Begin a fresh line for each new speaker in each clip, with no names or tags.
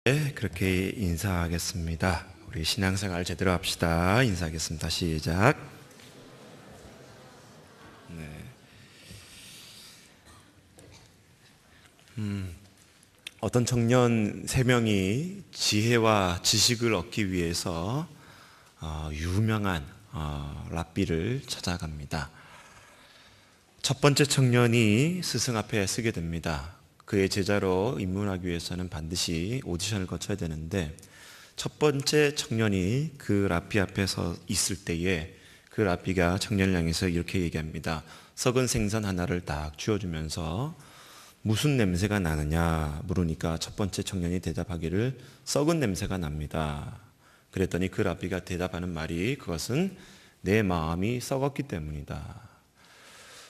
네, 그렇게 인사하겠습니다. 우리 신앙생활 제대로 합시다. 인사하겠습니다. 시작. 네. 어떤 청년 3명이 지혜와 지식을 얻기 위해서 유명한 랍비를 찾아갑니다. 첫 번째 청년이 스승 앞에 서게 됩니다. 그의 제자로 입문하기 위해서는 반드시 오디션을 거쳐야 되는데, 첫 번째 청년이 그 랍비 앞에 서 있을 때에 그 랍비가 청년을 향해서 이렇게 얘기합니다. 썩은 생선 하나를 딱 쥐어주면서 무슨 냄새가 나느냐 물으니까 첫 번째 청년이 대답하기를 썩은 냄새가 납니다. 그랬더니 그 랍비가 대답하는 말이 그것은 내 마음이 썩었기 때문이다.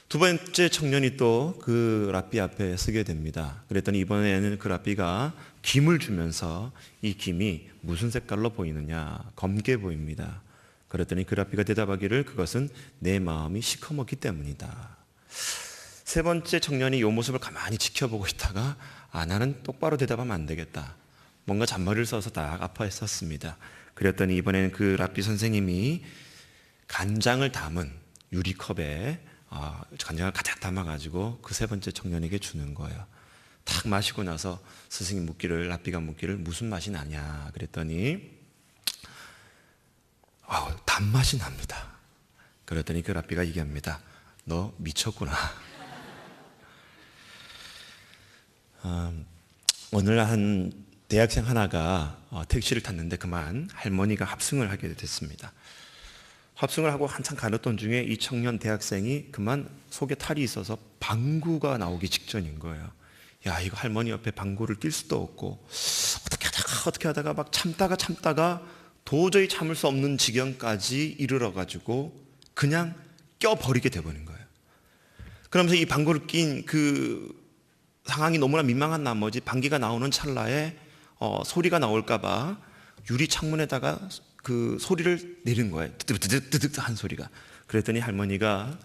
두 번째 청년이 또 그 랍비 앞에 서게 됩니다. 그랬더니 이번에는 그 랍비가 김을 주면서 이 김이 무슨 색깔로 보이느냐, 검게 보입니다. 그랬더니 그 랍비가 대답하기를 그것은 내 마음이 시커멓기 때문이다. 세 번째 청년이 이 모습을 가만히 지켜보고 있다가 나는 똑바로 대답하면 안 되겠다. 뭔가 잔머리를 써서 딱 아파했었습니다. 그랬더니 이번에는 그 랍비 선생님이 간장을 담은 유리컵에 간장을 가득 담아가지고 그 세 번째 청년에게 주는 거예요. 딱 마시고 나서 스승이 묻기를, 랍비가 묻기를 무슨 맛이 나냐 그랬더니 단맛이 납니다. 그랬더니 그 랍비가 얘기합니다. 너 미쳤구나. 오늘 한 대학생 하나가 택시를 탔는데 그만 할머니가 합승을 하게 됐습니다. 합승을 하고 한참 가던 중에 이 청년 대학생이 그만 속에 탈이 있어서 방구가 나오기 직전인 거예요. 야, 이거 할머니 옆에 방구를 낄 수도 없고 어떻게 하다가 막 참다가 도저히 참을 수 없는 지경까지 이르러가지고 그냥 껴버리게 돼버린 거예요. 그러면서 이 방구를 낀 그 상황이 너무나 민망한 나머지 방귀가 나오는 찰나에 소리가 나올까봐 유리 창문에다가 그 소리를 내린 거예요. 뜨득뜨득 한 소리가. 그랬더니 할머니가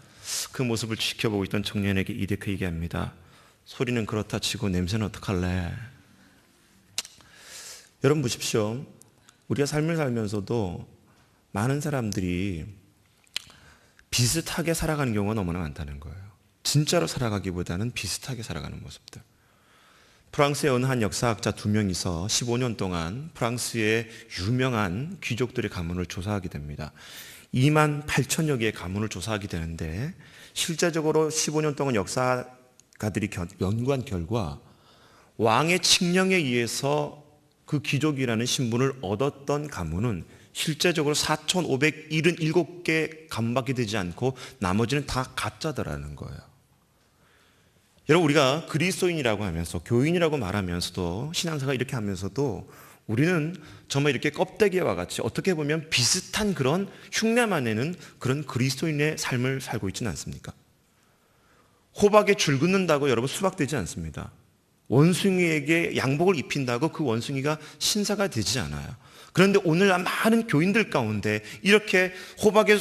그 모습을 지켜보고 있던 청년에게 이렇게 얘기합니다. 소리는 그렇다 치고 냄새는 어떡할래? 여러분 보십시오. 우리가 삶을 살면서도 많은 사람들이 비슷하게 살아가는 경우가 너무나 많다는 거예요. 진짜로 살아가기보다는 비슷하게 살아가는 모습들. 프랑스의 어느 한 역사학자 2명이서 15년 동안 프랑스의 유명한 귀족들의 가문을 조사하게 됩니다. 2만 8천여 개의 가문을 조사하게 되는데, 실제적으로 15년 동안 역사가들이 연구한 결과 왕의 칙령에 의해서 그 귀족이라는 신분을 얻었던 가문은 실제적으로 4,577개 가문밖에 되지 않고 나머지는 다 가짜더라는 거예요. 여러분, 우리가 그리스도인이라고 하면서, 교인이라고 말하면서도, 신앙생활 이렇게 하면서도 우리는 정말 이렇게 껍데기와 같이 어떻게 보면 비슷한 그런 흉내만 내는 그런 그리스도인의 삶을 살고 있지는 않습니까? 호박에 줄 긋는다고 여러분 수박되지 않습니다. 원숭이에게 양복을 입힌다고 그 원숭이가 신사가 되지 않아요. 그런데 오늘날 많은 교인들 가운데 이렇게 호박에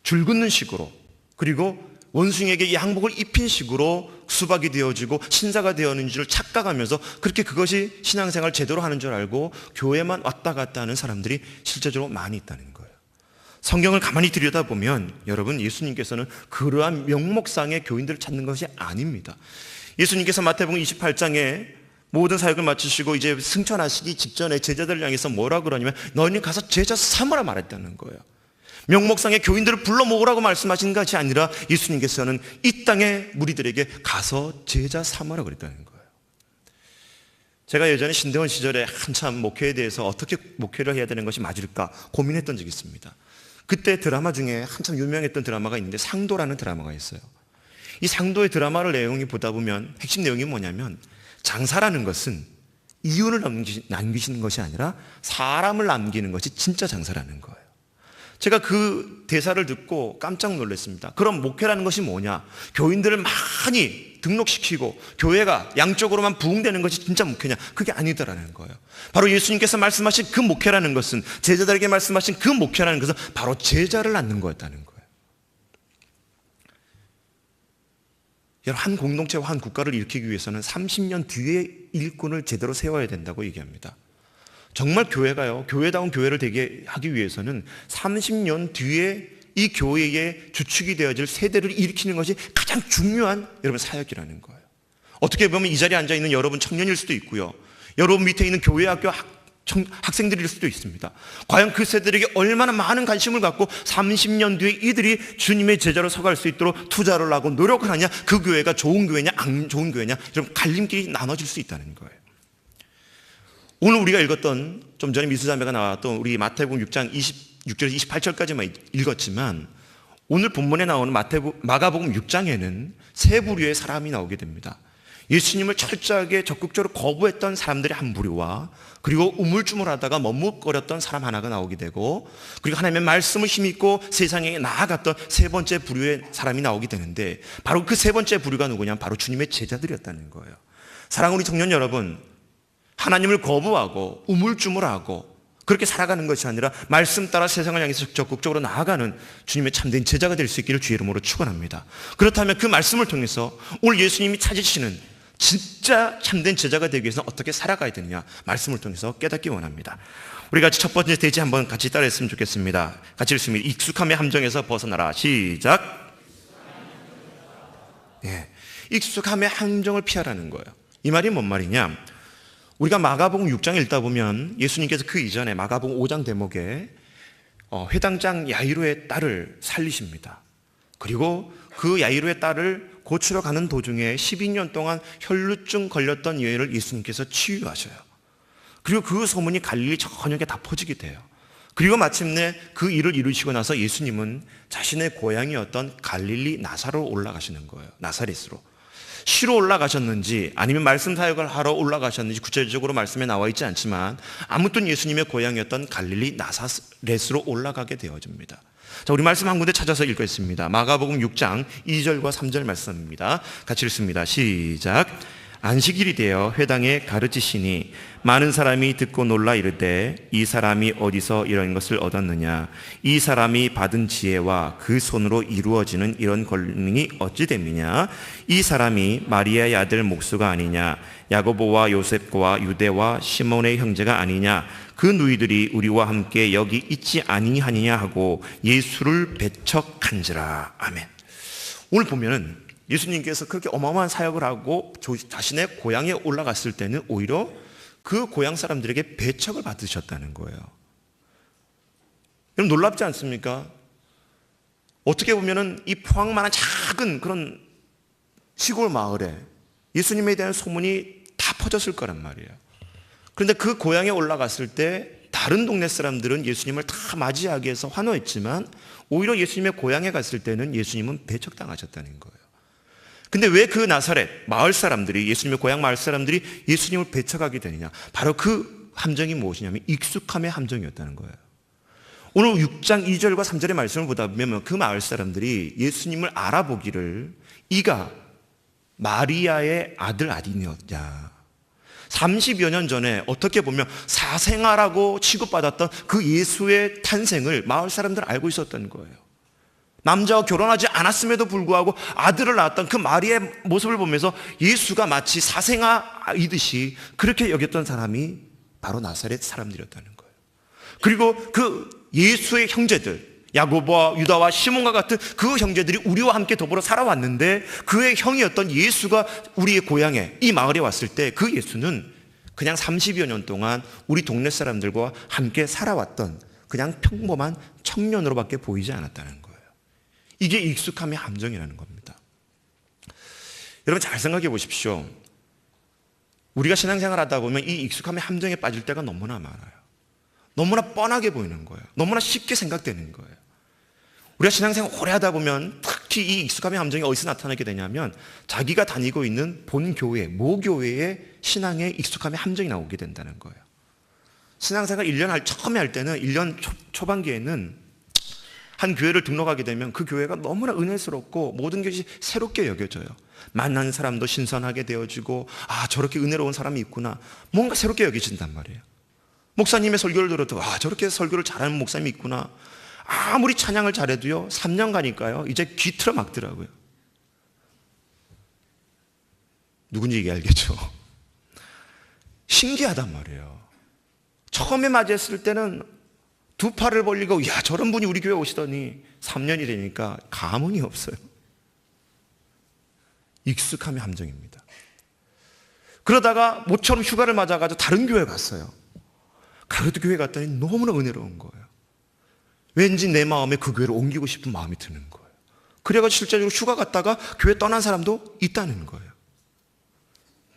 줄 긋는 식으로, 그리고 원숭이에게 양복을 입힌 식으로 수박이 되어지고 신사가 되었는 줄 착각하면서 그렇게 그것이 신앙생활 제대로 하는 줄 알고 교회만 왔다 갔다 하는 사람들이 실제적으로 많이 있다는 거예요. 성경을 가만히 들여다보면 여러분, 예수님께서는 그러한 명목상의 교인들을 찾는 것이 아닙니다. 예수님께서 마태복음 28장에 모든 사역을 마치시고 이제 승천하시기 직전에 제자들을 향해서 뭐라 그러냐면 너희는 가서 제자 삼으라 말했다는 거예요. 명목상의 교인들을 불러 모으라고 말씀하신 것이 아니라 예수님께서는 이 땅의 무리들에게 가서 제자 삼으라 그랬다는 거예요. 제가 예전에 신대원 시절에 한참 목회에 대해서 어떻게 목회를 해야 되는 것이 맞을까 고민했던 적이 있습니다. 그때 드라마 중에 한참 유명했던 드라마가 있는데 상도라는 드라마가 있어요. 이 상도의 드라마를 내용이 보다 보면 핵심 내용이 뭐냐면, 장사라는 것은 이윤을 남기시는 것이 아니라 사람을 남기는 것이 진짜 장사라는 거예요. 제가 그 대사를 듣고 깜짝 놀랐습니다. 그럼 목회라는 것이 뭐냐? 교인들을 많이 등록시키고 교회가 양쪽으로만 부흥되는 것이 진짜 목회냐? 그게 아니더라는 거예요. 바로 예수님께서 말씀하신 그 목회라는 것은, 제자들에게 말씀하신 그 목회라는 것은 바로 제자를 낳는 거였다는 거예요. 여러분, 한 공동체와 한 국가를 일으키기 위해서는 30년 뒤에 일꾼을 제대로 세워야 된다고 얘기합니다. 정말 교회가요, 교회다운 교회를 되게 하기 위해서는 30년 뒤에 이 교회의 주축이 되어질 세대를 일으키는 것이 가장 중요한 여러분 사역이라는 거예요. 어떻게 보면 이 자리에 앉아있는 여러분 청년일 수도 있고요, 여러분 밑에 있는 교회 학교 학생들일 수도 있습니다. 과연 그 세대들에게 얼마나 많은 관심을 갖고 30년 뒤에 이들이 주님의 제자로 서갈 수 있도록 투자를 하고 노력을 하냐, 그 교회가 좋은 교회냐 안 좋은 교회냐, 좀 갈림길이 나눠질 수 있다는 거예요. 오늘 우리가 읽었던, 좀 전에 미수자매가 나왔던 우리 마태복음 6장 26절에서 28절까지만 읽었지만, 오늘 본문에 나오는 마가복음 6장에는 세 부류의 사람이 나오게 됩니다. 예수님을 철저하게 적극적으로 거부했던 사람들의 한 부류와, 그리고 우물쭈물하다가 머뭇거렸던 사람 하나가 나오게 되고, 그리고 하나님의 말씀을 힘입고 세상에 나아갔던 세 번째 부류의 사람이 나오게 되는데, 바로 그 세 번째 부류가 누구냐면 바로 주님의 제자들이었다는 거예요. 사랑하는 우리 청년 여러분, 하나님을 거부하고 우물쭈물하고 그렇게 살아가는 것이 아니라 말씀 따라 세상을 향해서 적극적으로 나아가는 주님의 참된 제자가 될 수 있기를 주의 이름으로 축원합니다. 그렇다면 그 말씀을 통해서 오늘 예수님이 찾으시는 진짜 참된 제자가 되기 위해서는 어떻게 살아가야 되느냐, 말씀을 통해서 깨닫기 원합니다. 우리 같이 첫 번째 스테이지 한번 같이 따라했으면 좋겠습니다. 같이 읽습니다. 익숙함의 함정에서 벗어나라. 시작. 예, 익숙함의 함정을 피하라는 거예요. 이 말이 뭔 말이냐, 우리가 마가복음 6장을 읽다 보면 예수님께서 그 이전에 마가복음 5장 대목에 회당장 야이로의 딸을 살리십니다. 그리고 그 야이로의 딸을 고치러 가는 도중에 12년 동안 혈루증 걸렸던 여인을 예수님께서 치유하셔요. 그리고 그 소문이 갈릴리 전역에 다 퍼지게 돼요. 그리고 마침내 그 일을 이루시고 나서 예수님은 자신의 고향이었던 갈릴리 나사로로 올라가시는 거예요. 나사렛으로. 시로 올라가셨는지 아니면 말씀 사역을 하러 올라가셨는지 구체적으로 말씀에 나와 있지 않지만, 아무튼 예수님의 고향이었던 갈릴리 나사렛으로 올라가게 되어집니다. 자, 우리 말씀 한 군데 찾아서 읽겠습니다. 마가복음 6장 2절과 3절 말씀입니다. 같이 읽습니다. 시작. 안식일이 되어 회당에 가르치시니 많은 사람이 듣고 놀라 이르되, 이 사람이 어디서 이런 것을 얻었느냐? 이 사람이 받은 지혜와 그 손으로 이루어지는 이런 권능이 어찌 됨이냐? 이 사람이 마리아의 아들 목수가 아니냐? 야고보와 요셉과 유대와 시몬의 형제가 아니냐? 그 누이들이 우리와 함께 여기 있지 아니하느냐 하고 예수를 배척한지라. 아멘. 오늘 보면은 예수님께서 그렇게 어마어마한 사역을 하고 자신의 고향에 올라갔을 때는 오히려 그 고향 사람들에게 배척을 받으셨다는 거예요. 여러분 놀랍지 않습니까? 어떻게 보면은 이 포항만한 작은 그런 시골 마을에 예수님에 대한 소문이 다 퍼졌을 거란 말이에요. 그런데 그 고향에 올라갔을 때 다른 동네 사람들은 예수님을 다 맞이하기 위해서 환호했지만, 오히려 예수님의 고향에 갔을 때는 예수님은 배척당하셨다는 거예요. 근데 왜 그 나사렛 마을 사람들이, 예수님의 고향 마을 사람들이 예수님을 배척하게 되느냐? 바로 그 함정이 무엇이냐면 익숙함의 함정이었다는 거예요. 오늘 6장 2절과 3절의 말씀을 보다 보면 그 마을 사람들이 예수님을 알아보기를 이가 마리아의 아들 아니었냐. 30여 년 전에 어떻게 보면 사생아라고 취급받았던 그 예수의 탄생을 마을 사람들은 알고 있었던 거예요. 남자와 결혼하지 않았음에도 불구하고 아들을 낳았던 그 마리아의 모습을 보면서 예수가 마치 사생아이듯이 그렇게 여겼던 사람이 바로 나사렛 사람들이었다는 거예요. 그리고 그 예수의 형제들, 야고보와 유다와 시몬과 같은 그 형제들이 우리와 함께 더불어 살아왔는데, 그의 형이었던 예수가 우리의 고향에, 이 마을에 왔을 때 그 예수는 그냥 30여 년 동안 우리 동네 사람들과 함께 살아왔던 그냥 평범한 청년으로밖에 보이지 않았다는 거예요. 이게 익숙함의 함정이라는 겁니다. 여러분 잘 생각해 보십시오. 우리가 신앙생활 하다 보면 이 익숙함의 함정에 빠질 때가 너무나 많아요. 너무나 뻔하게 보이는 거예요. 너무나 쉽게 생각되는 거예요. 우리가 신앙생활 오래 하다 보면 특히 이 익숙함의 함정이 어디서 나타나게 되냐면, 자기가 다니고 있는 본 교회, 모 교회의 신앙의 익숙함의 함정이 나오게 된다는 거예요. 신앙생활 1년 처음에 할 때는 1년 초반기에는 한 교회를 등록하게 되면 그 교회가 너무나 은혜스럽고 모든 것이 새롭게 여겨져요. 만나는 사람도 신선하게 되어지고, 아 저렇게 은혜로운 사람이 있구나, 뭔가 새롭게 여겨진단 말이에요. 목사님의 설교를 들어도 아 저렇게 설교를 잘하는 목사님이 있구나. 아무리 찬양을 잘해도요 3년 가니까요 이제 귀 틀어 막더라고요. 누군지 얘기 알겠죠? 신기하단 말이에요. 처음에 맞이했을 때는 두 팔을 벌리고 야 저런 분이 우리 교회 오시더니 3년이 되니까 감흥이 없어요. 익숙함의 함정입니다. 그러다가 모처럼 휴가를 맞아가지고 다른 교회 갔어요. 그래도 교회 갔더니 너무나 은혜로운 거예요. 왠지 내 마음에 그 교회를 옮기고 싶은 마음이 드는 거예요. 그래가지고 실제적으로 휴가 갔다가 교회 떠난 사람도 있다는 거예요.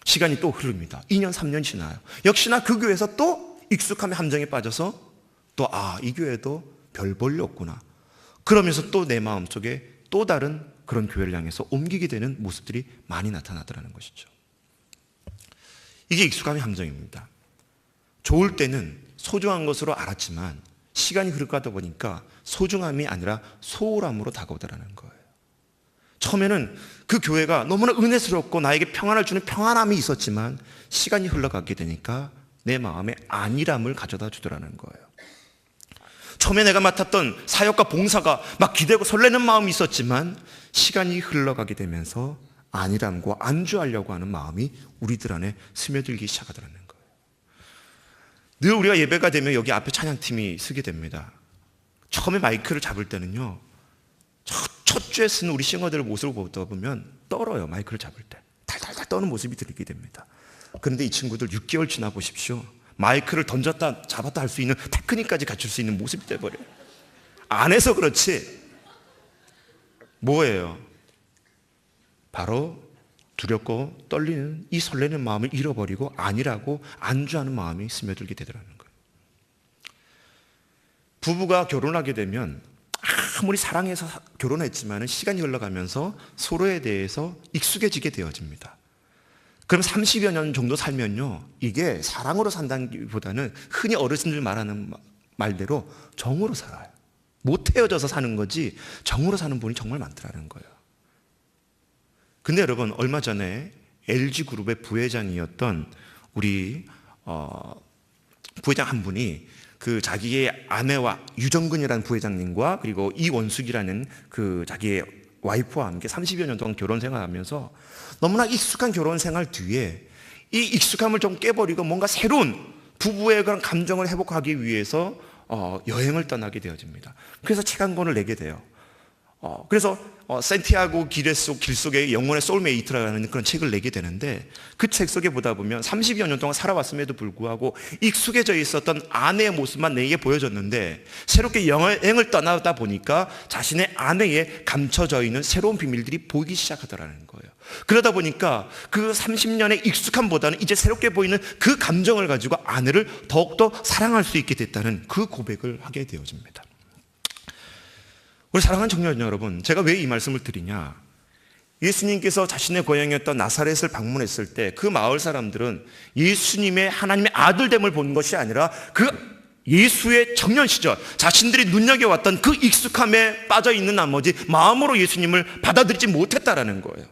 시간이 또 흐릅니다. 2년 3년 지나요. 역시나 그 교회에서 또 익숙함의 함정에 빠져서 또 이 교회도 별 볼일 없구나. 그러면서 또 내 마음속에 또 다른 그런 교회를 향해서 옮기게 되는 모습들이 많이 나타나더라는 것이죠. 이게 익숙함의 함정입니다. 좋을 때는 소중한 것으로 알았지만 시간이 흐르다 보니까 소중함이 아니라 소홀함으로 다가오더라는 거예요. 처음에는 그 교회가 너무나 은혜스럽고 나에게 평안을 주는 평안함이 있었지만 시간이 흘러가게 되니까 내 마음에 안일함을 가져다 주더라는 거예요. 처음에 내가 맡았던 사역과 봉사가 막 기대고 설레는 마음이 있었지만 시간이 흘러가게 되면서 안일함과 안주하려고 하는 마음이 우리들 안에 스며들기 시작하더라는 거예요. 늘 우리가 예배가 되면 여기 앞에 찬양팀이 서게 됩니다. 처음에 마이크를 잡을 때는요, 첫 주에 쓰는 우리 싱어들의 모습을 보다 보면 떨어요. 마이크를 잡을 때 달달달 떠는 모습이 들리게 됩니다. 그런데 이 친구들 6개월 지나 보십시오. 마이크를 던졌다 잡았다 할 수 있는 테크닉까지 갖출 수 있는 모습이 돼버려요. 안 해서 그렇지. 뭐예요? 바로 두렵고 떨리는 이 설레는 마음을 잃어버리고 아니라고 안주하는 마음이 스며들게 되더라는 거예요. 부부가 결혼하게 되면 아무리 사랑해서 결혼했지만 시간이 흘러가면서 서로에 대해서 익숙해지게 되어집니다. 그럼 30여 년 정도 살면요, 이게 사랑으로 산다기보다는 흔히 어르신들 말하는 말대로 정으로 살아요. 못 헤어져서 사는 거지 정으로 사는 분이 정말 많더라는 거예요. 근데 여러분, 얼마 전에 LG그룹의 부회장이었던 우리 부회장 한 분이 그 자기의 아내와 유정근이라는 부회장님과 그리고 이원숙이라는 그 자기의 와이프와 함께 30여 년 동안 결혼 생활하면서 너무나 익숙한 결혼 생활 뒤에 이 익숙함을 좀 깨버리고 뭔가 새로운 부부의 그런 감정을 회복하기 위해서 여행을 떠나게 되어집니다. 그래서 책 한 권을 내게 돼요. 그래서 산티아고 길 속에 영혼의 소울메이트라는 그런 책을 내게 되는데, 그 책 속에 보다 보면 30여 년 동안 살아왔음에도 불구하고 익숙해져 있었던 아내의 모습만 내게 보여졌는데, 새롭게 여행을 떠나다 보니까 자신의 아내에 감춰져 있는 새로운 비밀들이 보이기 시작하더라는 거예요. 그러다 보니까 그 30년의 익숙함보다는 이제 새롭게 보이는 그 감정을 가지고 아내를 더욱더 사랑할 수 있게 됐다는 그 고백을 하게 되어집니다. 우리 사랑하는 청년 여러분, 제가 왜 이 말씀을 드리냐? 예수님께서 자신의 고향이었던 나사렛을 방문했을 때 그 마을 사람들은 예수님의 하나님의 아들됨을 본 것이 아니라 그 예수의 청년 시절 자신들이 눈여겨왔던 그 익숙함에 빠져있는 나머지 마음으로 예수님을 받아들이지 못했다라는 거예요.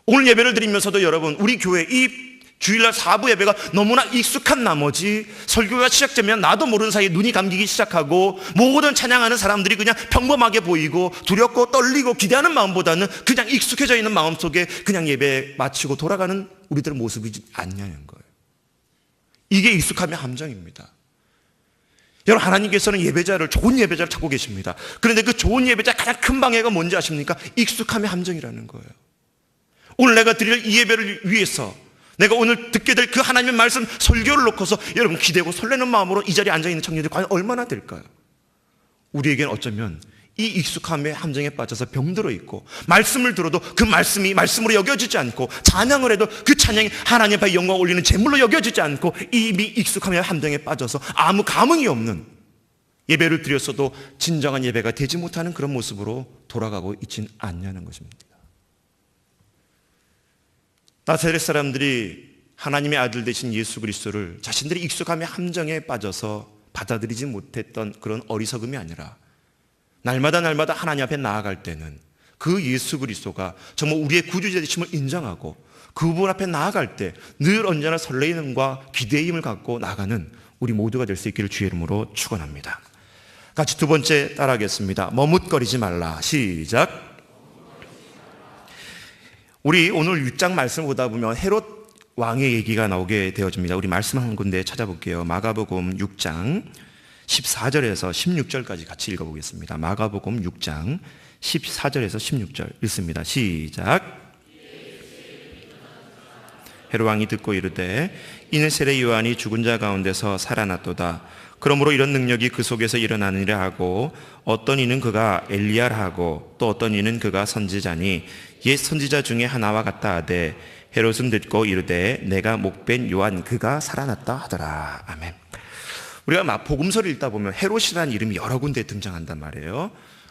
오늘 예배를 드리면서도 여러분, 우리 교회 이 주일날 4부 예배가 너무나 익숙한 나머지 설교가 시작되면 나도 모르는 사이에 눈이 감기기 시작하고 모든 찬양하는 사람들이 그냥 평범하게 보이고 두렵고 떨리고 기대하는 마음보다는 그냥 익숙해져 있는 마음 속에 그냥 예배 마치고 돌아가는 우리들의 모습이지 않냐는 거예요. 이게 익숙함의 함정입니다. 여러분, 하나님께서는 좋은 예배자를 찾고 계십니다. 그런데 그 좋은 예배자 가장 큰 방해가 뭔지 아십니까? 익숙함의 함정이라는 거예요. 오늘 내가 드릴 이 예배를 위해서 내가 오늘 듣게 될 그 하나님의 말씀 설교를 놓고서 여러분 기대고 설레는 마음으로 이 자리에 앉아있는 청년들이 과연 얼마나 될까요? 우리에게는 어쩌면 이 익숙함의 함정에 빠져서 병들어 있고, 말씀을 들어도 그 말씀이 말씀으로 여겨지지 않고, 찬양을 해도 그 찬양이 하나님 앞에 영광 올리는 제물로 여겨지지 않고, 이미 익숙함의 함정에 빠져서 아무 감흥이 없는 예배를 드렸어도 진정한 예배가 되지 못하는 그런 모습으로 돌아가고 있진 않냐는 것입니다. 나사렛 사람들이 하나님의 아들 되신 예수 그리스도를 자신들이 익숙함의 함정에 빠져서 받아들이지 못했던 그런 어리석음이 아니라, 날마다 하나님 앞에 나아갈 때는 그 예수 그리스도가 정말 우리의 구주자 되심을 인정하고 그분 앞에 나아갈 때 늘 언제나 설레임과 기대임을 갖고 나가는 우리 모두가 될 수 있기를 주의 이름으로 축원합니다. 같이 두 번째 따라하겠습니다. 머뭇거리지 말라. 시작. 우리 오늘 6장 말씀을 보다 보면 헤롯 왕의 얘기가 나오게 되어집니다. 우리 말씀 한 군데 찾아볼게요. 마가복음 6장 14절에서 16절까지 같이 읽어보겠습니다. 마가복음 6장 14절에서 16절 읽습니다. 시작. 헤롯 왕이 듣고 이르되 이는 세례 요한이 죽은 자 가운데서 살아났도다. 그러므로 이런 능력이 그 속에서 일어나느니라 하고, 어떤 이는 그가 엘리야라 하고 또 어떤 이는 그가 선지자니 옛 선지자 중에 하나와 같다 하되, 헤롯은 듣고 이르되 내가 목벤 요한 그가 살아났다 하더라. 아멘. 우리가 복음서를 읽다 보면 헤롯이라는 이름이 여러 군데 등장한단 말이에요.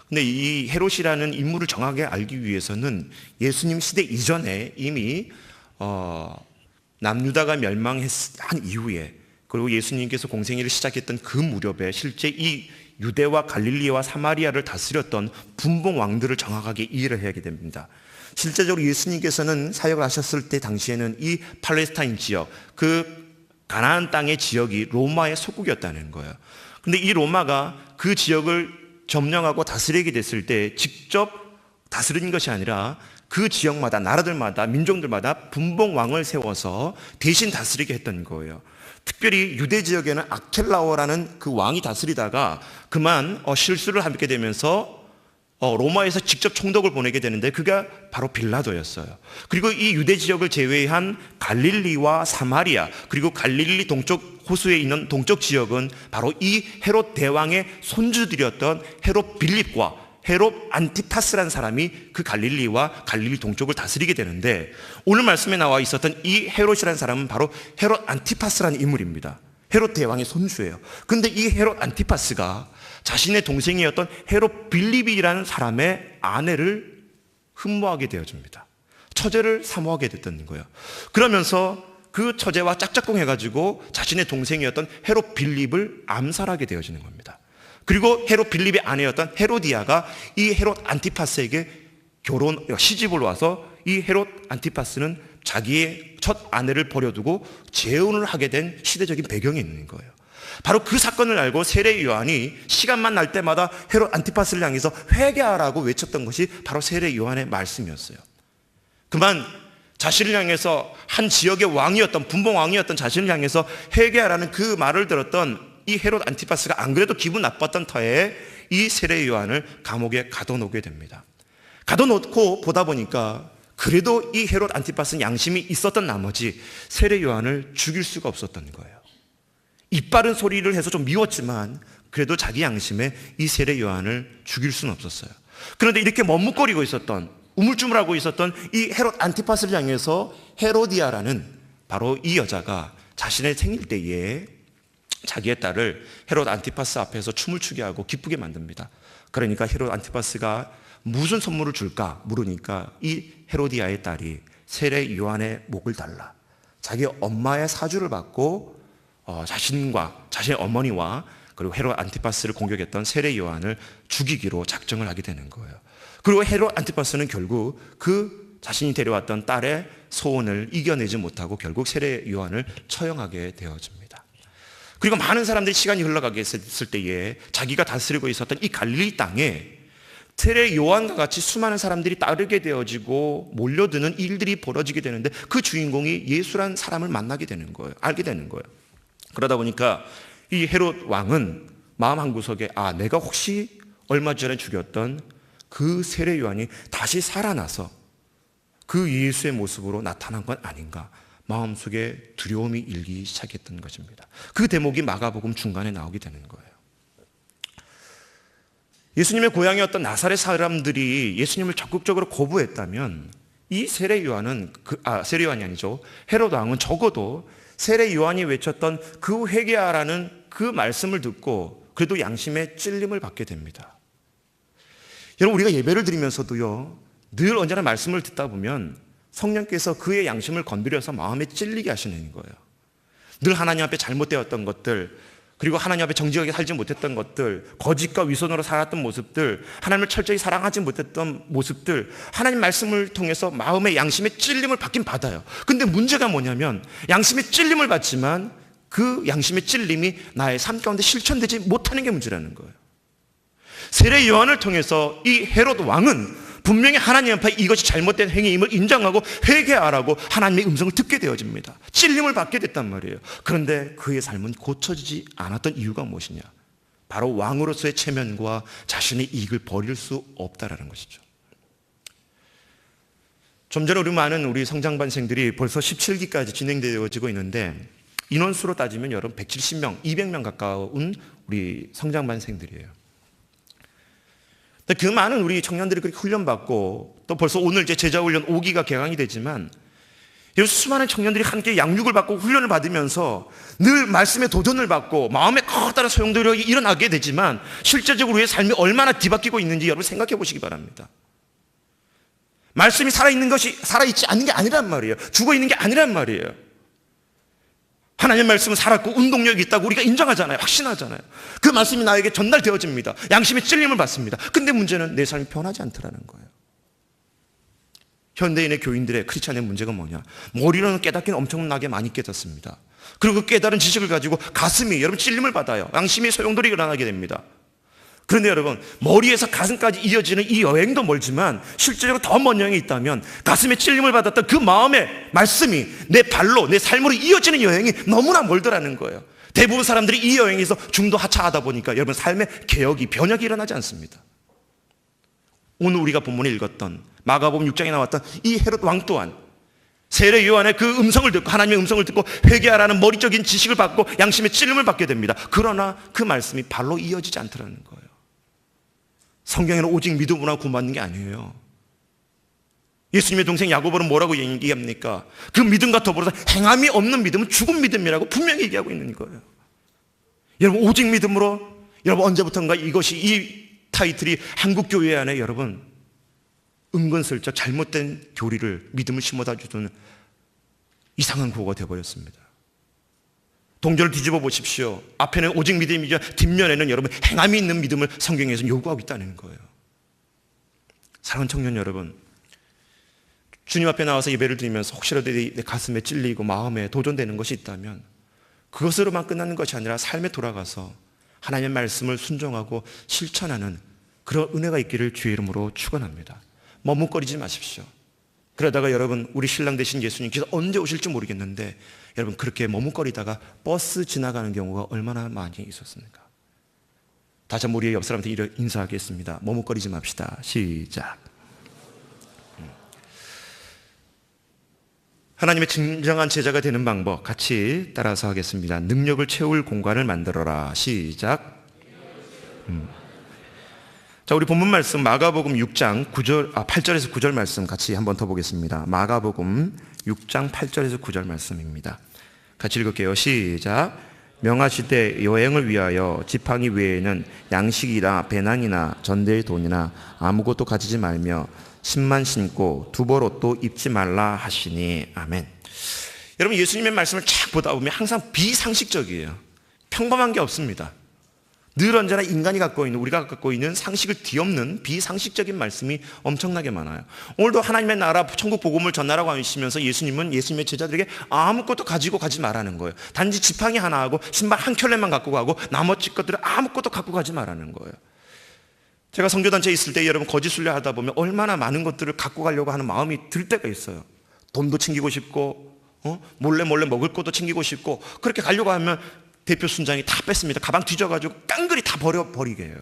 근데 이 헤롯이라는 인물을 정확하게 알기 위해서는 예수님 시대 이전에 이미 남유다가 멸망한 이후에, 그리고 예수님께서 공생애를 시작했던 그 무렵에 실제 이 유대와 갈릴리와 사마리아를 다스렸던 분봉 왕들을 정확하게 이해를 해야 됩니다. 실제적으로 예수님께서는 사역을 하셨을 때 당시에는 이 팔레스타인 지역, 그 가나안 땅의 지역이 로마의 속국이었다는 거예요. 그런데 이 로마가 그 지역을 점령하고 다스리게 됐을 때 직접 다스린 것이 아니라 그 지역마다, 나라들마다, 민족들마다 분봉 왕을 세워서 대신 다스리게 했던 거예요. 특별히 유대 지역에는 아켈라오라는 그 왕이 다스리다가 그만 실수를 하게 되면서 로마에서 직접 총독을 보내게 되는데 그가 바로 빌라도였어요. 그리고 이 유대 지역을 제외한 갈릴리와 사마리아, 그리고 갈릴리 동쪽 호수에 있는 동쪽 지역은 바로 이 헤롯 대왕의 손주들이었던 헤롯 빌립과 헤롯 안티파스라는 사람이 그 갈릴리와 갈릴리 동쪽을 다스리게 되는데, 오늘 말씀에 나와 있었던 이 헤롯이라는 사람은 바로 헤롯 안티파스라는 인물입니다. 헤롯 대왕의 손주예요. 그런데 이 헤롯 안티파스가 자신의 동생이었던 헤롯 빌립이라는 사람의 아내를 흠모하게 되어집니다. 처제를 사모하게 됐던 거예요. 그러면서 그 처제와 짝짝꿍 해가지고 자신의 동생이었던 헤롯 빌립을 암살하게 되어지는 겁니다. 그리고 헤롯 빌립의 아내였던 헤로디아가 이 헤롯 안티파스에게 시집을 와서 이 헤롯 안티파스는 자기의 첫 아내를 버려두고 재혼을 하게 된 시대적인 배경이 있는 거예요. 바로 그 사건을 알고 세례 요한이 시간만 날 때마다 헤롯 안티파스를 향해서 회개하라고 외쳤던 것이 바로 세례 요한의 말씀이었어요. 그만 자신을 향해서 한 지역의 왕이었던, 분봉 왕이었던 자신을 향해서 회개하라는 그 말을 들었던 이 헤롯 안티파스가 안 그래도 기분 나빴던 터에 이 세례 요한을 감옥에 가둬놓게 됩니다. 가둬놓고 보다 보니까 그래도 이 헤롯 안티파스는 양심이 있었던 나머지 세례 요한을 죽일 수가 없었던 거예요. 이빠른 소리를 해서 좀 미웠지만 그래도 자기 양심에 이 세례 요한을 죽일 수는 없었어요. 그런데 이렇게 머뭇거리고 있었던, 우물쭈물하고 있었던 이 헤롯 안티파스를 향해서 헤로디아라는 바로 이 여자가 자신의 생일 때에 자기의 딸을 헤롯 안티파스 앞에서 춤을 추게 하고 기쁘게 만듭니다. 그러니까 헤롯 안티파스가 무슨 선물을 줄까 물으니까 이 헤로디아의 딸이 세례 요한의 목을 달라, 자기 엄마의 사주를 받고 자신과 자신의 어머니와 그리고 헤롯 안티파스를 공격했던 세례 요한을 죽이기로 작정을 하게 되는 거예요. 그리고 헤롯 안티파스는 결국 그 자신이 데려왔던 딸의 소원을 이겨내지 못하고 결국 세례 요한을 처형하게 되어집니다. 그리고 많은 사람들이 시간이 흘러가게 했을 때에 자기가 다스리고 있었던 이 갈릴리 땅에 세례 요한과 같이 수많은 사람들이 따르게 되어지고 몰려드는 일들이 벌어지게 되는데 그 주인공이 예수란 사람을 만나게 되는 거예요. 알게 되는 거예요. 그러다 보니까 이 헤롯 왕은 마음 한구석에 내가 혹시 얼마 전에 죽였던 그 세례 요한이 다시 살아나서 그 예수의 모습으로 나타난 건 아닌가, 마음속에 두려움이 일기 시작했던 것입니다. 그 대목이 마가복음 중간에 나오게 되는 거예요. 예수님의 고향이었던 나사렛 사람들이 예수님을 적극적으로 거부했다면 이 세례 요한은 세례 요한이 아니죠. 헤롯 왕은 적어도 세례 요한이 외쳤던 그 회개하라는 그 말씀을 듣고 그래도 양심의 찔림을 받게 됩니다. 여러분, 우리가 예배를 드리면서도요, 늘 언제나 말씀을 듣다 보면 성령께서 그의 양심을 건드려서 마음에 찔리게 하시는 거예요. 늘 하나님 앞에 잘못되었던 것들, 그리고 하나님 앞에 정직하게 살지 못했던 것들, 거짓과 위선으로 살았던 모습들, 하나님을 철저히 사랑하지 못했던 모습들, 하나님 말씀을 통해서 마음의 양심의 찔림을 받긴 받아요. 근데 문제가 뭐냐면 양심의 찔림을 받지만 그 양심의 찔림이 나의 삶 가운데 실천되지 못하는 게 문제라는 거예요. 세례 요한을 통해서 이 헤롯 왕은 분명히 하나님 앞에 이것이 잘못된 행위임을 인정하고 회개하라고 하나님의 음성을 듣게 되어집니다. 찔림을 받게 됐단 말이에요. 그런데 그의 삶은 고쳐지지 않았던 이유가 무엇이냐? 바로 왕으로서의 체면과 자신의 이익을 버릴 수 없다라는 것이죠. 좀 전에 우리 성장반생들이 벌써 17기까지 진행되어지고 있는데 인원수로 따지면 여러분 170명, 200명 가까운 우리 성장반생들이에요. 그 많은 우리 청년들이 그렇게 훈련받고 또 벌써 오늘 이제 제자훈련 5기가 개강이 되지만 수많은 청년들이 함께 양육을 받고 훈련을 받으면서 늘 말씀에 도전을 받고 마음에 커다란 소용돌이가 일어나게 되지만 실제적으로 우리의 삶이 얼마나 뒤바뀌고 있는지 여러분 생각해 보시기 바랍니다. 말씀이 살아있지 않는 게 아니란 말이에요. 죽어있는 게 아니란 말이에요. 하나님의 말씀은 살았고 운동력이 있다고 우리가 인정하잖아요. 확신하잖아요. 그 말씀이 나에게 전달되어집니다. 양심의 찔림을 받습니다. 근데 문제는 내 삶이 변하지 않더라는 거예요. 현대인의 교인들의 크리스찬의 문제가 뭐냐? 머리로는 깨닫기는 엄청나게 많이 깨닫습니다. 그리고 그 깨달은 지식을 가지고 가슴이 여러분 찔림을 받아요. 양심의 소용돌이가 일어나게 됩니다. 그런데 여러분 머리에서 가슴까지 이어지는 이 여행도 멀지만 실제적으로 더 먼 여행이 있다면 가슴에 찔림을 받았던 그 마음의 말씀이 내 발로 내 삶으로 이어지는 여행이 너무나 멀더라는 거예요. 대부분 사람들이 이 여행에서 중도 하차하다 보니까 여러분 삶의 개혁이 변혁이 일어나지 않습니다. 오늘 우리가 본문에 읽었던 마가복음 6장에 나왔던 이 헤롯 왕 또한 세례 요한의 그 음성을 듣고 하나님의 음성을 듣고 회개하라는 머리적인 지식을 받고 양심의 찔림을 받게 됩니다. 그러나 그 말씀이 발로 이어지지 않더라는 거예요. 성경에는 오직 믿음으로 구원받는 게 아니에요. 예수님의 동생 야고보는 뭐라고 얘기합니까? 그 믿음과 더불어서 행함이 없는 믿음은 죽은 믿음이라고 분명히 얘기하고 있는 거예요. 여러분 오직 믿음으로 여러분 언제부턴가 이것이 이 타이틀이 한국교회 안에 여러분 은근슬쩍 잘못된 교리를 믿음을 심어다 주는 이상한 구호가 되어버렸습니다. 동전을 뒤집어 보십시오. 앞에는 오직 믿음이죠. 뒷면에는 여러분 행함이 있는 믿음을 성경에서 요구하고 있다는 거예요. 사랑하는 청년 여러분, 주님 앞에 나와서 예배를 드리면서 혹시라도 내 가슴에 찔리고 마음에 도전되는 것이 있다면 그것으로만 끝나는 것이 아니라 삶에 돌아가서 하나님의 말씀을 순종하고 실천하는 그런 은혜가 있기를 주의 이름으로 축원합니다. 머뭇거리지 마십시오. 그러다가 여러분 우리 신랑 되신 예수님께서 언제 오실지 모르겠는데 여러분 그렇게 머뭇거리다가 버스 지나가는 경우가 얼마나 많이 있었습니까? 다시 한번 우리의 옆 사람한테 인사하겠습니다. 머뭇거리지 맙시다. 시작. 하나님의 진정한 제자가 되는 방법 같이 따라서 하겠습니다. 능력을 채울 공간을 만들어라. 시작. 자, 우리 본문 말씀 마가복음 6장 8절에서 9절 말씀 같이 한번 더 보겠습니다. 마가복음 6장 8절에서 9절 말씀입니다. 같이 읽을게요. 시작. 명하시되 여행을 위하여 지팡이 외에는 양식이나 배낭이나 전대의 돈이나 아무것도 가지지 말며 신만 신고 두벌 옷도 입지 말라 하시니. 아멘. 여러분 예수님의 말씀을 쫙 보다 보면 항상 비상식적이에요. 평범한 게 없습니다. 늘 언제나 인간이 갖고 있는 우리가 갖고 있는 상식을 뒤엎는 비상식적인 말씀이 엄청나게 많아요. 오늘도 하나님의 나라 천국 복음을 전하라고 하시면서 예수님은 예수님의 제자들에게 아무것도 가지고 가지 말라는 거예요. 단지 지팡이 하나 하고 신발 한 켤레만 갖고 가고 나머지 것들을 아무것도 갖고 가지 말라는 거예요. 제가 선교단체에 있을 때 여러분 거짓 순례 하다 보면 얼마나 많은 것들을 갖고 가려고 하는 마음이 들 때가 있어요. 돈도 챙기고 싶고 몰래 먹을 것도 챙기고 싶고 그렇게 가려고 하면 대표 순장이 다 뺐습니다. 가방 뒤져가지고 깡그리 다 버리게 해요.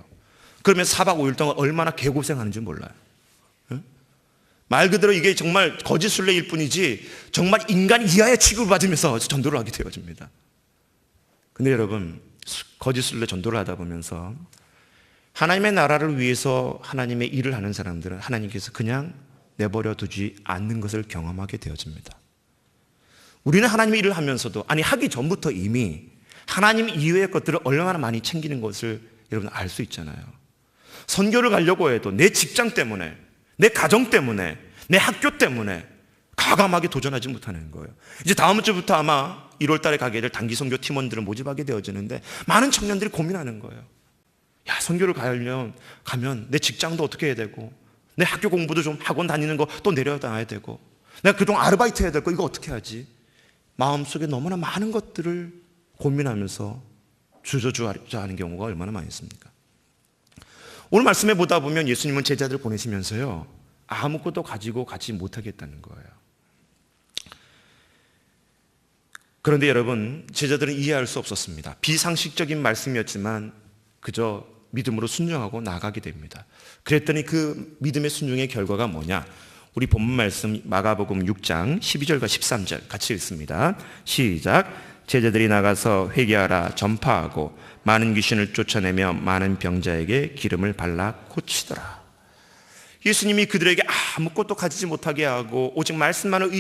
그러면 4박 5일 동안 얼마나 개고생하는지 몰라요. 말 그대로 이게 정말 거짓 순례일 뿐이지 정말 인간 이하의 취급을 받으면서 전도를 하게 되어집니다. 근데 여러분 거짓 순례 전도를 하다 보면서 하나님의 나라를 위해서 하나님의 일을 하는 사람들은 하나님께서 그냥 내버려 두지 않는 것을 경험하게 되어집니다. 우리는 하나님의 일을 하면서도 하기 전부터 이미 하나님 이외의 것들을 얼마나 많이 챙기는 것을 여러분 알 수 있잖아요. 선교를 가려고 해도 내 직장 때문에, 내 가정 때문에, 내 학교 때문에 과감하게 도전하지 못하는 거예요. 이제 다음 주부터 아마 1월 달에 가게 될 단기 선교 팀원들을 모집하게 되어지는데 많은 청년들이 고민하는 거예요. 야, 선교를 가면 내 직장도 어떻게 해야 되고 내 학교 공부도 좀 학원 다니는 거 또 내려놔야 되고 내가 그동안 아르바이트 해야 될 거 이거 어떻게 하지? 마음속에 너무나 많은 것들을 고민하면서 주저주저하는 경우가 얼마나 많이 있습니까? 오늘 말씀에 보다 보면 예수님은 제자들을 보내시면서요 아무것도 가지고 가지 못하겠다는 거예요. 그런데 여러분, 제자들은 이해할 수 없었습니다. 비상식적인 말씀이었지만 그저 믿음으로 순종하고 나가게 됩니다. 그랬더니 그 믿음의 순종의 결과가 뭐냐? 우리 본문 말씀 마가복음 6장 12절과 13절 같이 읽습니다. 시작. 제자들이 나가서 회개하라 전파하고 많은 귀신을 쫓아내며 많은 병자에게 기름을 발라 고치더라. 예수님이 그들에게 아무것도 가지지 못하게 하고 오직 말씀만을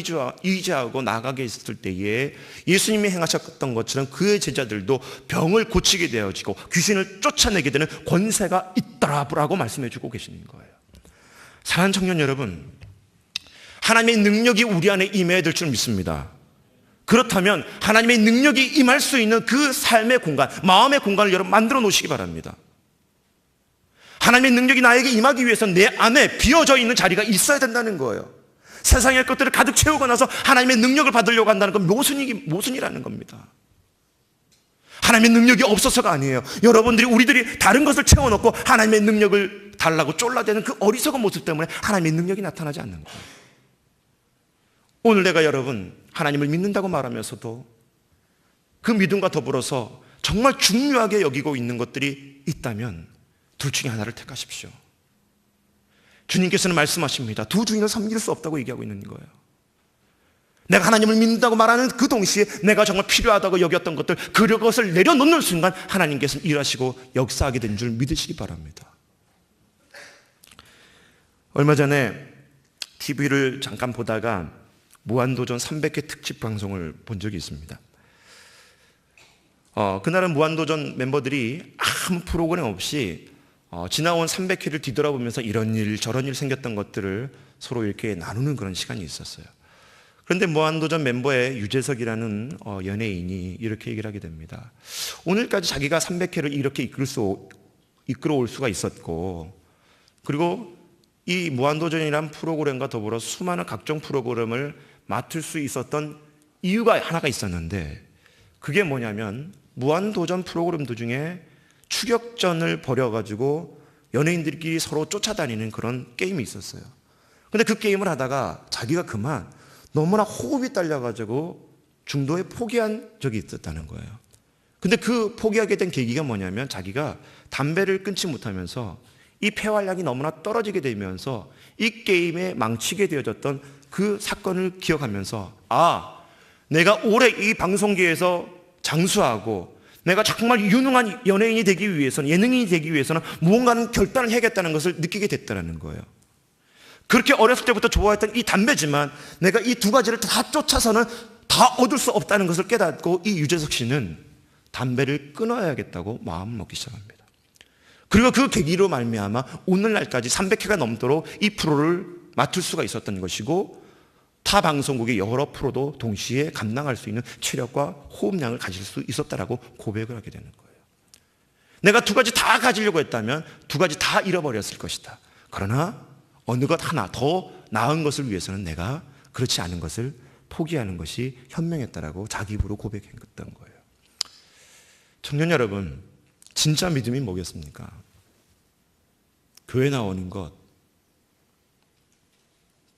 의지하고 나가게 했을 때에 예수님이 행하셨던 것처럼 그의 제자들도 병을 고치게 되어지고 귀신을 쫓아내게 되는 권세가 있더라라고 말씀해 주고 계시는 거예요. 사랑하는 청년 여러분, 하나님의 능력이 우리 안에 임해야 될 줄 믿습니다. 그렇다면 하나님의 능력이 임할 수 있는 그 삶의 공간, 마음의 공간을 여러분 만들어 놓으시기 바랍니다. 하나님의 능력이 나에게 임하기 위해서는 내 안에 비어져 있는 자리가 있어야 된다는 거예요. 세상의 것들을 가득 채우고 나서 하나님의 능력을 받으려고 한다는 건 모순이라는 겁니다. 하나님의 능력이 없어서가 아니에요. 여러분들이 우리들이 다른 것을 채워놓고 하나님의 능력을 달라고 쫄라대는 그 어리석은 모습 때문에 하나님의 능력이 나타나지 않는 거예요. 오늘 내가 여러분 하나님을 믿는다고 말하면서도 그 믿음과 더불어서 정말 중요하게 여기고 있는 것들이 있다면 둘 중에 하나를 택하십시오. 주님께서는 말씀하십니다. 두 주인을 섬길 수 없다고 얘기하고 있는 거예요. 내가 하나님을 믿는다고 말하는 그 동시에 내가 정말 필요하다고 여겼던 것들, 그것을 내려놓는 순간 하나님께서는 일하시고 역사하게 된 줄 믿으시기 바랍니다. 얼마 전에 TV를 잠깐 보다가 무한도전 300회 특집 방송을 본 적이 있습니다. 그날은 무한도전 멤버들이 아무 프로그램 없이 지나온 300회를 뒤돌아보면서 이런 일 저런 일 생겼던 것들을 서로 이렇게 나누는 그런 시간이 있었어요. 그런데 무한도전 멤버의 유재석이라는 연예인이 이렇게 얘기를 하게 됩니다. 오늘까지 자기가 300회를 이렇게 이끌어올 수가 있었고, 그리고 이 무한도전이라는 프로그램과 더불어 수많은 각종 프로그램을 맡을 수 있었던 이유가 하나가 있었는데, 그게 뭐냐면 무한도전 프로그램 중에 추격전을 벌여가지고 연예인들끼리 서로 쫓아다니는 그런 게임이 있었어요. 근데 그 게임을 하다가 자기가 그만 너무나 호흡이 딸려가지고 중도에 포기한 적이 있었다는 거예요. 근데 그 포기하게 된 계기가 뭐냐면 자기가 담배를 끊지 못하면서 이 폐활량이 너무나 떨어지게 되면서 이 게임에 망치게 되어졌던 그 사건을 기억하면서, 내가 오래 이 방송계에서 장수하고 내가 정말 유능한 연예인이 되기 위해서는, 예능인이 되기 위해서는 무언가는 결단을 해야겠다는 것을 느끼게 됐다는 거예요. 그렇게 어렸을 때부터 좋아했던 이 담배지만 내가 이 두 가지를 다 쫓아서는 다 얻을 수 없다는 것을 깨닫고 이 유재석 씨는 담배를 끊어야겠다고 마음 먹기 시작합니다. 그리고 그 계기로 말미암아 오늘날까지 300회가 넘도록 이 프로를 맡을 수가 있었던 것이고, 타 방송국의 여러 프로도 동시에 감당할 수 있는 체력과 호흡량을 가질 수 있었다라고 고백을 하게 되는 거예요. 내가 두 가지 다 가지려고 했다면 두 가지 다 잃어버렸을 것이다. 그러나 어느 것 하나 더 나은 것을 위해서는 내가 그렇지 않은 것을 포기하는 것이 현명했다라고 자기 입으로 고백했던 거예요. 청년 여러분, 진짜 믿음이 뭐겠습니까? 교회 나오는 것,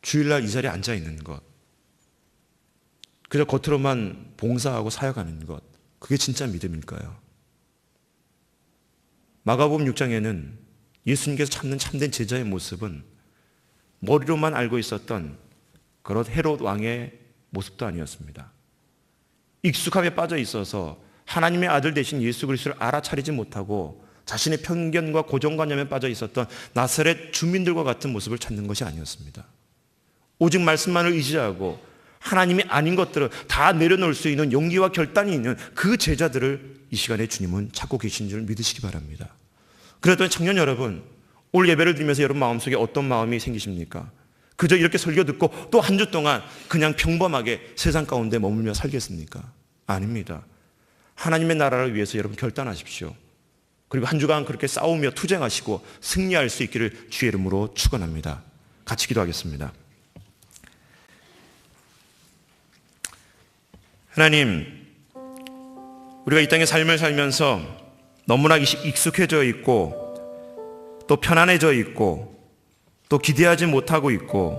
주일날 이 자리에 앉아 있는 것, 그저 겉으로만 봉사하고 사역하는 것, 그게 진짜 믿음일까요? 마가복음 6장에는 예수님께서 찾는 참된 제자의 모습은 머리로만 알고 있었던 그런 헤롯 왕의 모습도 아니었습니다. 익숙함에 빠져 있어서 하나님의 아들 되신 예수 그리스도를 알아차리지 못하고 자신의 편견과 고정관념에 빠져 있었던 나사렛 주민들과 같은 모습을 찾는 것이 아니었습니다. 오직 말씀만을 의지하고 하나님이 아닌 것들을 다 내려놓을 수 있는 용기와 결단이 있는 그 제자들을 이 시간에 주님은 찾고 계신 줄 믿으시기 바랍니다. 그랬더니 청년 여러분, 오늘 예배를 드리면서 여러분 마음속에 어떤 마음이 생기십니까? 그저 이렇게 설교 듣고 또 한 주 동안 그냥 평범하게 세상 가운데 머물며 살겠습니까? 아닙니다. 하나님의 나라를 위해서 여러분 결단하십시오. 그리고 한 주간 그렇게 싸우며 투쟁하시고 승리할 수 있기를 주의 이름으로 축원합니다. 같이 기도하겠습니다. 하나님, 우리가 이 땅의 삶을 살면서 너무나 익숙해져 있고 또 편안해져 있고 또 기대하지 못하고 있고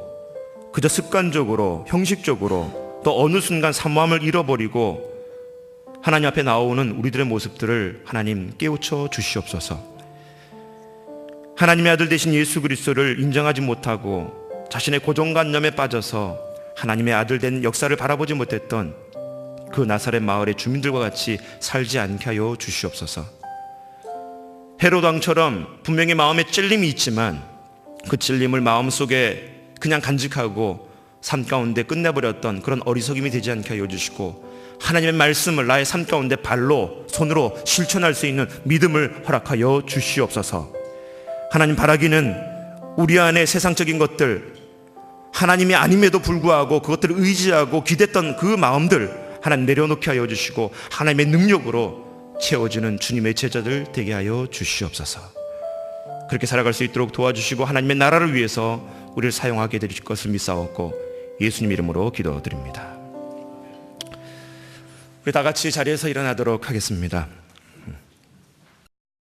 그저 습관적으로 형식적으로 또 어느 순간 사모함을 잃어버리고 하나님 앞에 나오는 우리들의 모습들을 하나님 깨우쳐 주시옵소서. 하나님의 아들 되신 예수 그리스도를 인정하지 못하고 자신의 고정관념에 빠져서 하나님의 아들 된 역사를 바라보지 못했던 그 나사렛 마을의 주민들과 같이 살지 않게 하여 주시옵소서. 헤롯 왕처럼 분명히 마음에 찔림이 있지만 그 찔림을 마음속에 그냥 간직하고 삶 가운데 끝내버렸던 그런 어리석임이 되지 않게 하여 주시고, 하나님의 말씀을 나의 삶 가운데 발로 손으로 실천할 수 있는 믿음을 허락하여 주시옵소서. 하나님 바라기는 우리 안에 세상적인 것들, 하나님이 아님에도 불구하고 그것들을 의지하고 기댔던 그 마음들 하나님 내려놓게 하여 주시고 하나님의 능력으로 채워지는 주님의 제자들 되게 하여 주시옵소서. 그렇게 살아갈 수 있도록 도와주시고 하나님의 나라를 위해서 우리를 사용하게 되실 것을 믿사옵고 예수님 이름으로 기도드립니다. 우리 다 같이 자리에서 일어나도록 하겠습니다.